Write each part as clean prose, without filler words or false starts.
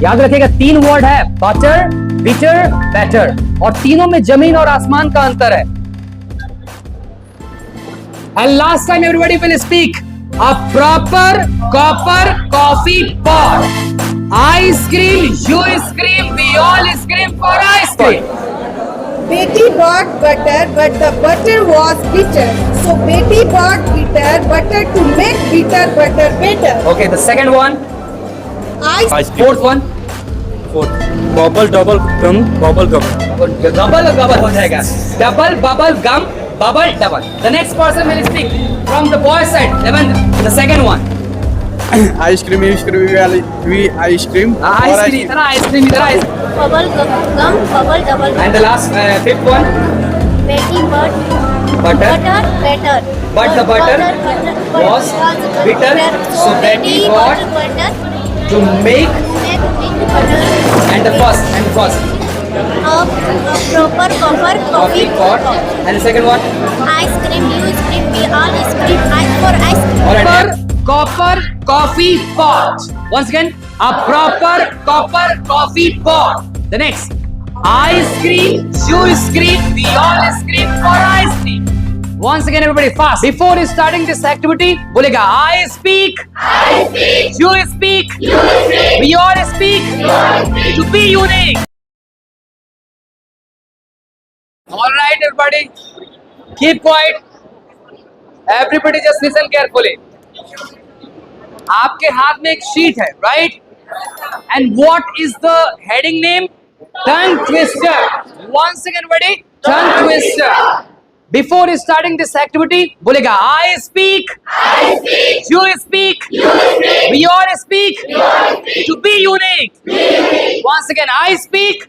याद रखिएगा 3 वर्ड है, बटर, बिटर, बैटर, और तीनों में जमीन और आसमान का अंतर है। And last time everybody will speak a proper copper coffee pot. I scream, you scream, we all scream for ice cream. Betty bought butter, but the butter was bitter. So Betty bought bitter butter to make bitter butter better. Okay, the second one. Ice Fourth one. Bubble double gum bubble gum Double double हो जाएगा. Double bubble gum, bubble double. The next person will speak from the boy side. Devendra, the second one. Ice cream Ice cream, इधर ice cream, इधर ice cream. Bubble gum, bubble double. And the last, fifth one. Betty bought Butter. better. But the butter was bitter, so Betty bought butter to make. butter. And the first. A proper copper coffee pot. And the second one. Ice cream, you scream, we all scream. Ice for ice cream. Proper copper coffee pot. Once again, a proper copper coffee pot. The next, ice cream, you scream, we all scream for ice cream. Once again, everybody fast. Before starting this activity, बोलेगा I speak, you speak, we all speak, to be unique. All right, everybody, keep quiet. Everybody just listen carefully. आपके हाथ में एक sheet है, right? And what is the heading name? Tongue twister. Once again, everybody, tongue twister. Before starting this activity, बोलेगा I speak, you speak, we all speak, to be unique. Once again, I speak,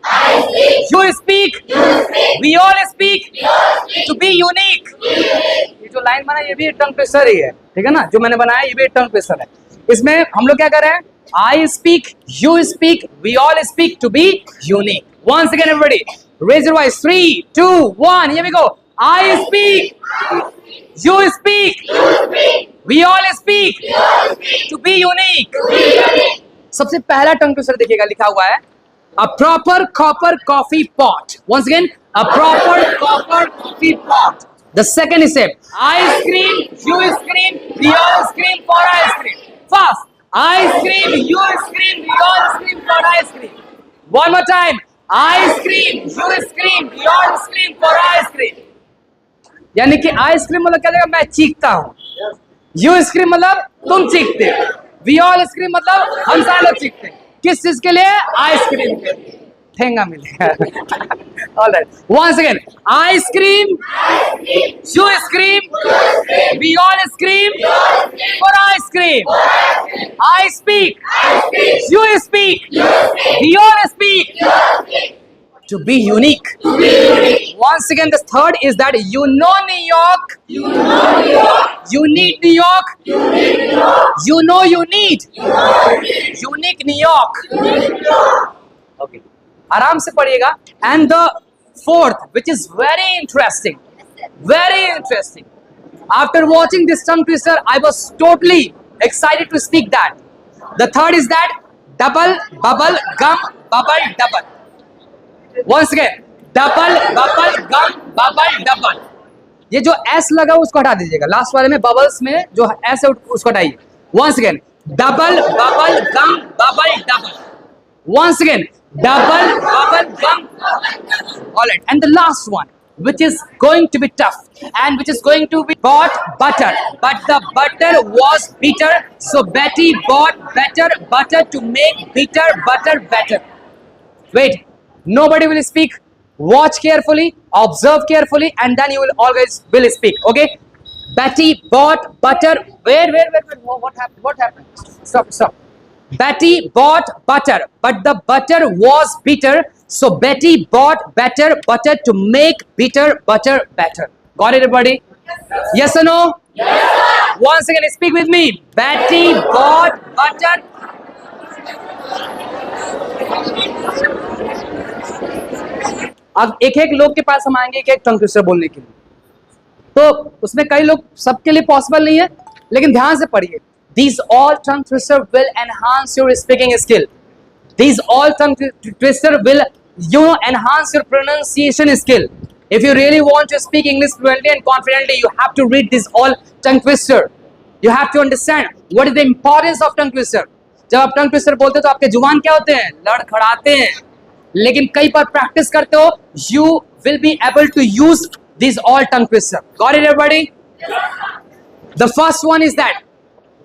you speak, we all speak, to be unique. ये जो line बना ये भी tongue twister ही है, ठीक है ना? जो मैंने बनाया ये भी टंग ट्विस्टर है. इसमें हम लोग क्या कर रहे हैं? I speak, you speak, we all speak, to be unique. Once again, everybody, raise your voice. 3, 2, 1. Here we go. I speak, you speak, we all speak, to be unique. सबसे पहला टंग ट्विस्टर देखिएगा, लिखा हुआ है a proper copper coffee pot. Once again, a proper copper coffee pot. The second is step. I scream, you scream, we all scream for ice cream. Fast. I scream, you scream, we all scream for ice cream. One more time. I scream, you scream, we all scream for ice cream. यानी कि ice cream मतलब क्या लगेगा? मैं चीखता हूँ. You scream मतलब तुम चीखते हो. वी ऑल स्क्रीम मतलब हम सारे लोग चीखते हैं. किस चीज के लिए? आइसक्रीम के लिए. ठेंगा मिलेगा. All right. Once again, I scream, you scream, we all scream for ice cream. I speak, you speak, we all speak, to be unique. Once again, the third is that you know New York, you need New York, you know you need unique New York. Okay, आराम से पढ़िएगा. And the fourth, which is very interesting. After watching this tongue twister, I was totally excited to speak that. The third is that double bubble gum bubble double. Once again, double bubble gum bubble double. ये जो S लगा उसको हटा दीजिएगा. Last वाले में bubbles में जो S है उसको हटाइए. Once again, double bubble gum bubble double. Once again, double bubble gum. All right, and the last one, which is going to be tough and which is going to be bought butter, but the butter was bitter, so Betty bought better butter to make bitter butter better. Wait, nobody will speak. Watch carefully, observe carefully, and then you will always will speak. Okay? Betty bought butter. Wait. What happened? Stop. Betty bought butter, but the butter was bitter, so Betty bought better butter to make bitter butter better. Got it, everybody? Yes or no? Yes, sir. Once again, speak with me. Betty bought butter. अब एक लोग के पास हम आएंगे एक tongue twister बोलने के लिए. तो उसमें कई लोग, सबके लिए पॉसिबल नहीं है, लेकिन ध्यान से पढ़िए. These all tongue twister will enhance your speaking skill. These all tongue twister will, enhance your pronunciation skill. If you really want to speak English fluently and confidently, you have to read this all tongue twister. You have to understand what is the importance of tongue twister. जब आप tongue twister बोलते हो तो आपके जुबान क्या होते हैं? लड़खड़ाते हैं. लेकिन कई बार प्रैक्टिस करते हो, you will be able to use these all tongue twister. Got it, everybody? The first one is that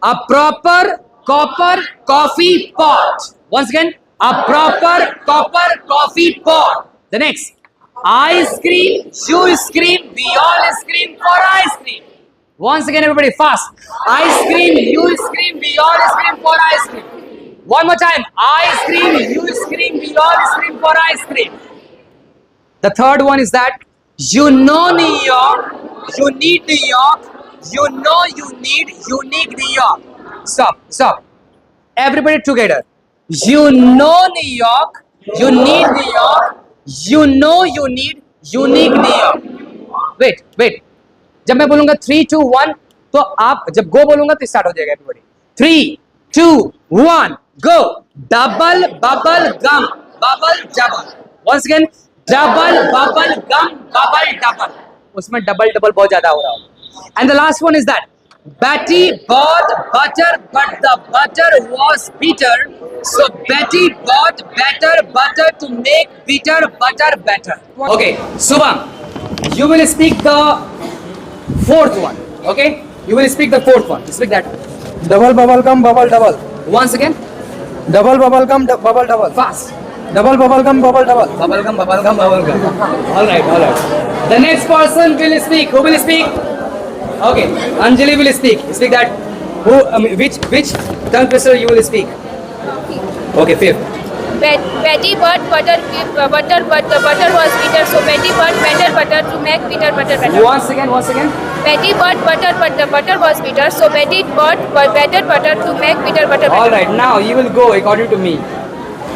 a proper copper coffee pot. Once again, a proper copper coffee pot. The next, ice cream, you scream, we all scream for ice cream. Once again, everybody, fast. Ice cream, you scream, we all scream for ice cream. One more time. Ice cream, you scream, we all scream for ice cream. The third one is that you know New York, you need New York, you know you need unique New York. Stop. Everybody together. You know New York, you need New York, you know you need unique New York. Wait. जब मैं बोलूंगा 3, 2, 1 तो आप जब गो बोलूंगा तो start हो जाएगा everybody. 3, 2, 1 go. Double bubble gum, bubble double. Once again, double bubble gum, bubble double. उसमें double बहुत ज्यादा हो रहा होगा. And the last one is that Betty bought butter, but the butter was bitter. So Betty bought better butter to make bitter butter better. Okay, Subham, you will speak the fourth one. Okay, you will speak the fourth one. Speak that. Double bubble gum, bubble double. Once again, Double bubble gum, bubble double. fast. Double bubble gum, bubble double. Bubble gum. All right. The next person will speak. Who will speak? Okay, Anjali will speak. Speak that. Which tongue twister you will speak? Okay, fifth. Betty bought butter, but the butter was bitter. So Betty bought better butter to make bitter butter better. Once again. Betty bought butter, but the butter was bitter. So Betty bought better butter to make bitter butter better. All right, now you will go according to me.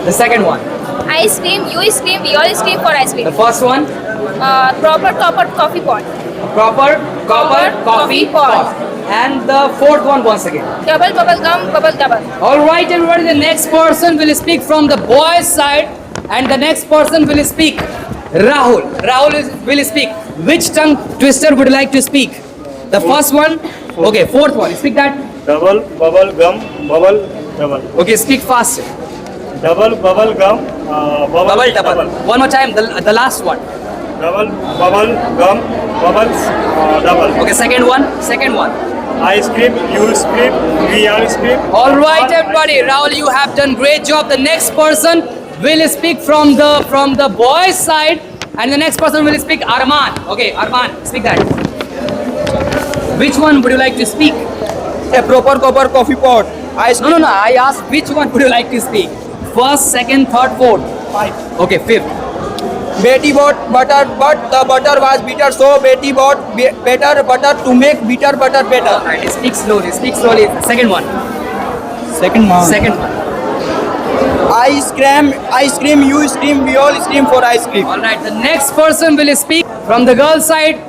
The second one. Ice cream, you scream, we all scream for ice The cream. first one. Proper copper coffee pot. Proper copper coffee pot. And the fourth one once again. Double bubble gum, bubble double. All right, everybody. The next person will speak from the boys' side, and the next person will speak. Rahul. Will speak. Which tongue twister would you like to speak? The first one. Okay, fourth one. Speak that. Double bubble gum, bubble double. Okay, speak fast. Double bubble gum, Bubble double. One more time. The last one. Double bubble gum, bubbles double. Okay, second one. Ice cream, you scream, we all scream. All right, everybody. Rahul, you have done great job. The next person will speak from the boys' side, and the next person will speak Arman. Okay, Arman, speak that. Which one would you like to speak? A proper copper coffee pot. Ice No. I asked which one would you like to speak? First, second, third, fourth. Five. Okay, fifth. Betty bought butter, but the butter was bitter. So Betty bought better butter to make bitter butter better. All right, speak slowly. Second one. Second Second one. Ice cream, you scream, we all scream for ice cream. All right, the next person will speak from the girl side.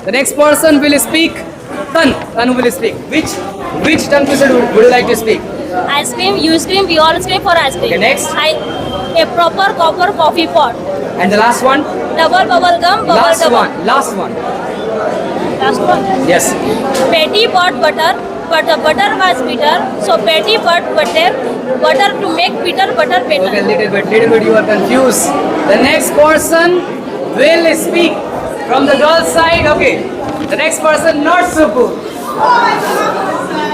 The next person will speak. Tan will speak. Which tongue twister would you like to speak? Ice cream, you scream, we all scream for ice cream. Okay, next. A proper copper coffee pot. And the last one. Double bubble gum, bubble Last double. one. Last one. Yes. Betty bought butter, but the butter was bitter. So Betty bought butter to make bitter butter better. Okay, little bit you are confused. The next person will speak from the girl side. Okay. The next person not so good.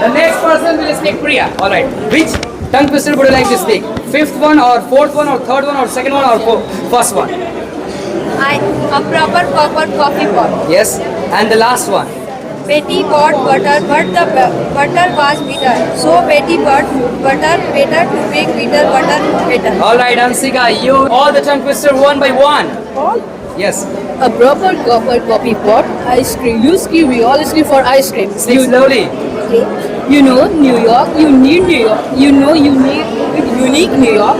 The next person will speak Priya. All right. Which tongue twister would you like to speak? Fifth one or fourth one or third one or second one or first one? A proper copper coffee pot. Yes. And the last one. Betty bought butter, but the butter was bitter. So Betty bought butter better to make bitter butter better. All right, Ansika, you all the tongue twister one by one. Yes. A proper copper coffee pot, ice cream. You scream, we all scream for ice cream. Speak slowly. You know New York, you need New York. You know you need unique New York.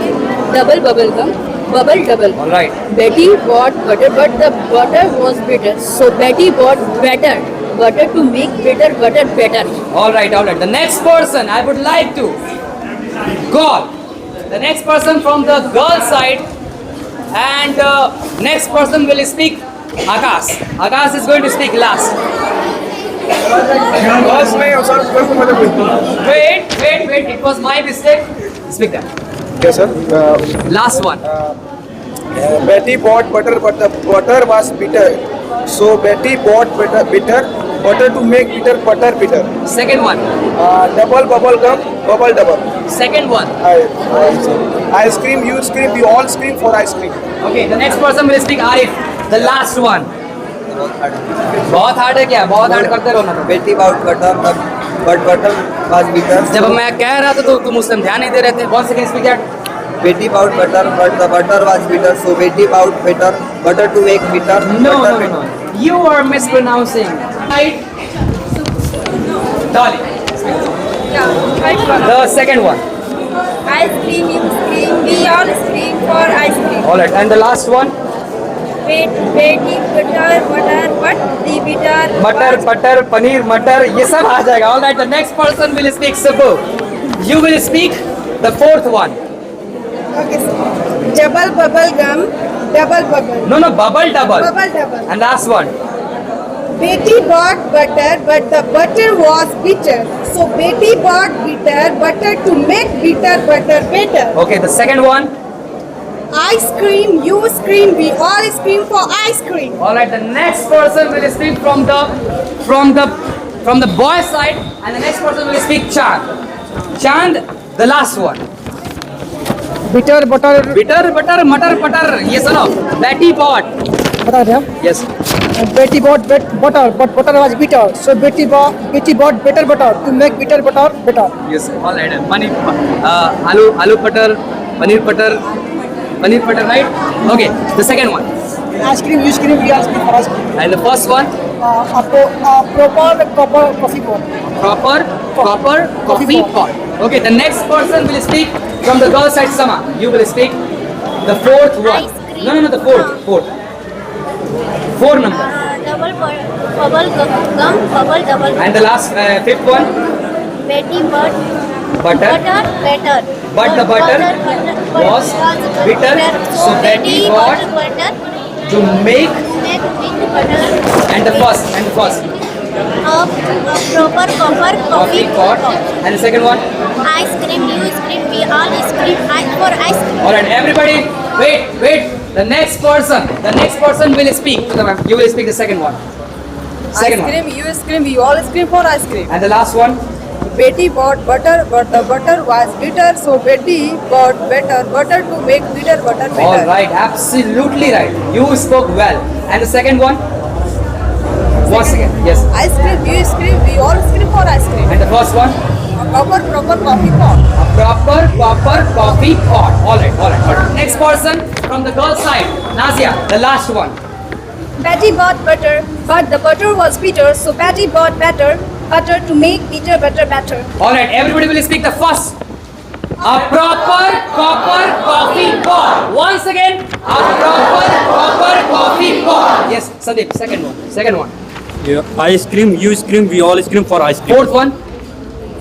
Double bubble gum, bubble double. All right. Betty bought butter, but the butter was bitter. So Betty bought better butter to make bitter butter better. All right. The next person I would like to call The next person from the girl side, and next person will speak Akash. Akash is going to speak last. Wait. It was my mistake. Speak that. Yes, sir. Last one. Betty bought butter, but the butter was bitter. So Betty bought butter to make bitter. Second one. Double bubble gum, bubble double. Second one. Ice cream, you scream, we all scream for ice cream. Okay, the next person will speak Arif. The last one. बहुत hard है क्या? बहुत hard करते रहो ना तो। Betty bought butter, but butter was bitter. जब मैं कह रहा था तो तुम उस टाइम ध्यान नहीं दे रहे थे। Once again speak that. Betty bought butter, but the butter was bitter. So Betty bought butter to make bitter. No. bitter. You are mispronouncing. Right. Dolly. The second one. Ice cream, you scream, we all scream for ice cream. All right, and the last one. Betty butter, but the bitter. Butter, paneer, मटर, ये सब आ जाएगा. All right, the next person will speak Subbu. You will speak the fourth one. Okay, sir. Double bubble gum, double bubble. No, bubble double. Bubble double. And last one. Betty bought butter, but the butter was bitter. So Betty bought butter to make bitter butter better. Okay, the second one. Ice cream, you scream, we all scream for ice cream. All right, the next person will speak from the boy side, and the next person will speak Chand. Chand, the last one. Bitter butter मटर पटर, ये सुनो. Betty bought. बता रहे Yes. Betty bought butter but butter was bitter so Betty bought better butter to make bitter butter better Yes. All right. आलू पटर, पनीर पटर, right? Okay. The second one. Ice cream you scream we ice cream for ice cream And the first one. Proper coffee pot Proper coffee pot. Okay. The next person will speak from the girl side. Sama, you will speak the fourth one. Ice cream. No, the fourth. Four number. Double bubble gum, bubble double. And the last fifth one. Betty bought Butter. better. But the butter was bitter, so Betty bought butter to make. make butter. And the first. A proper Coffee pot. And the second one. Ice cream, you scream, we all scream for ice cream. All right, everybody, wait. The next person will speak. You will speak the second one. Second one. you scream, we all scream for ice cream. And the last one. Betty bought butter, but the butter was bitter, so Betty bought butter to make bitter butter better. All right, absolutely right. You spoke well. And the second one. Once again, yes. Ice cream, you scream, we all scream for ice cream. And the first one. A proper coffee pot. A proper coffee pot. All right. Next person from the girl side. Nazia, the last one. Betty bought butter, but the butter was bitter, so Betty bought butter to make bitter butter better. All right, everybody will speak the first. A proper coffee pot. Once again, a proper coffee pot. Yes, Sandeep, second one. Yeah, ice cream, you scream, we all scream for ice cream. Fourth one.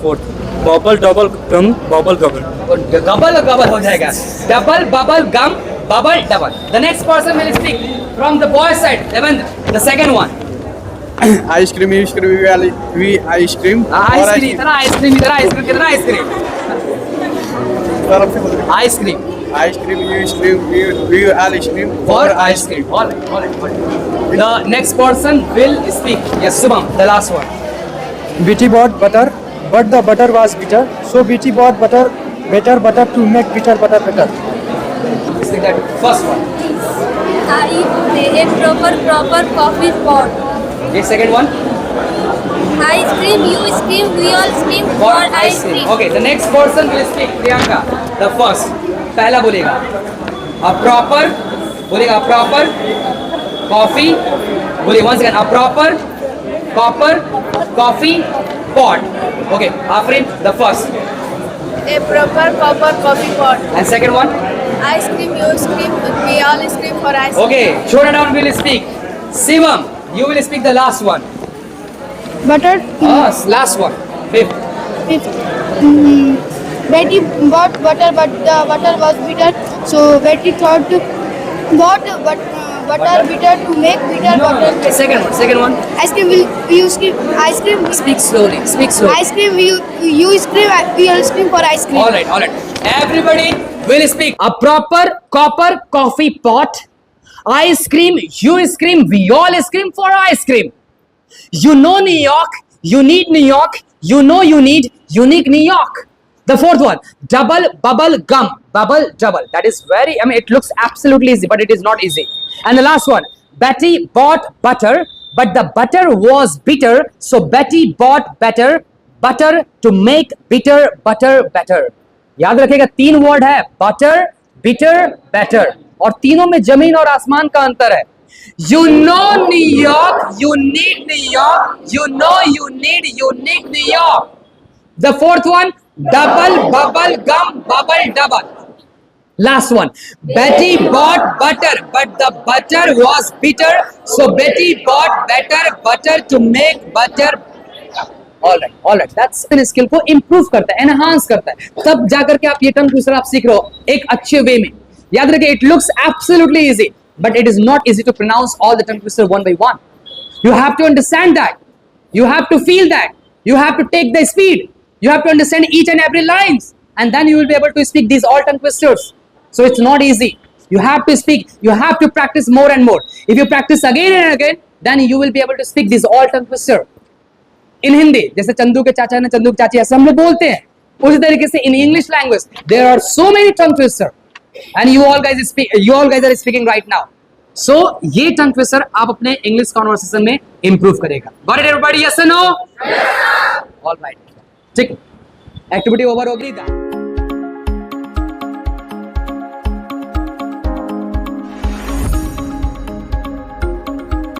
Fourth, bubble double gum, bubble double. Gubble हो जाएगा. Double bubble gum, bubble double. The next person will speak from the boy side. Devendra, the second one. Ice cream, you scream, we ice cream. Ice cream. Kiतना ice cream? Ice cream. Ice cream, you scream, we all scream For ice cream. All right. The next person will speak. Yes, Subham, the last one. Betty bought butter but the butter was bitter so Betty bought better butter to make bitter butter better Speak that first one. A proper coffee pot. Okay, second one. Ice cream, you scream, we all scream For for ice cream. Okay, the next person will speak. Priyanka, the first. पहला बोलेगा. A proper coffee. बोलिए once again. A proper coffee pot. Okay, Afrin, the first. A proper coffee pot. And second one. Ice cream, you scream, we all scream for ice cream. Okay, Showdown will speak. Shivam, you will speak the last one. Butter, Last one. Fifth. Betty bought butter, but the butter was bitter. So Betty thought to bought butter bitter to make bitter butter. Second one. Ice cream ice cream. Speak slowly. Ice cream you scream we scream for ice cream. All right. Everybody will speak. A proper copper coffee pot. Ice cream. You scream. We all scream for ice cream. You know New York. You need New York. You know you need unique New York. The fourth one. Double bubble gum. Bubble double. That is very. I mean, it looks absolutely easy, but it is not easy. And the last one. Betty bought butter, but the butter was bitter. So Betty bought butter to make bitter butter better. याद रखिएगा 3 word है butter bitter better और तीनों में जमीन और आसमान का अंतर है. You know New York, you need New York, you know you need unique New York. The fourth one, double bubble gum bubble double. Last one, Betty bought butter, but the butter was bitter, so Betty bought butter to make butter. All right. That's in skill को improve करता है, enhance करता है. तब जाकर के आप ये टंग ट्विस्टर आप सीख रहे हो एक अच्छे वे में. याद रखिए, it looks absolutely easy, but it is not easy to pronounce all the tongue twister one by one. You have to understand that. You have to feel that. You have to take the speed. You have to understand each and every lines, and then you will be able to speak these all tongue twisters. So it's not easy. You have to speak. You have to practice more and more. If you practice again and again, then you will be able to speak these all tongue twister. In Hindi, जैसे चंदू के चाचा ने चंदू की चाची ऐसे हम लोग बोलते हैं, उसी तरीके से in English language there are so many tongue twister, and you all guys are speaking right now. So ये tongue twister आप अपने English conversation में improve करेगा. Got it everybody? Yes or no? Yes. All right. ठीक. Activity over हो गई.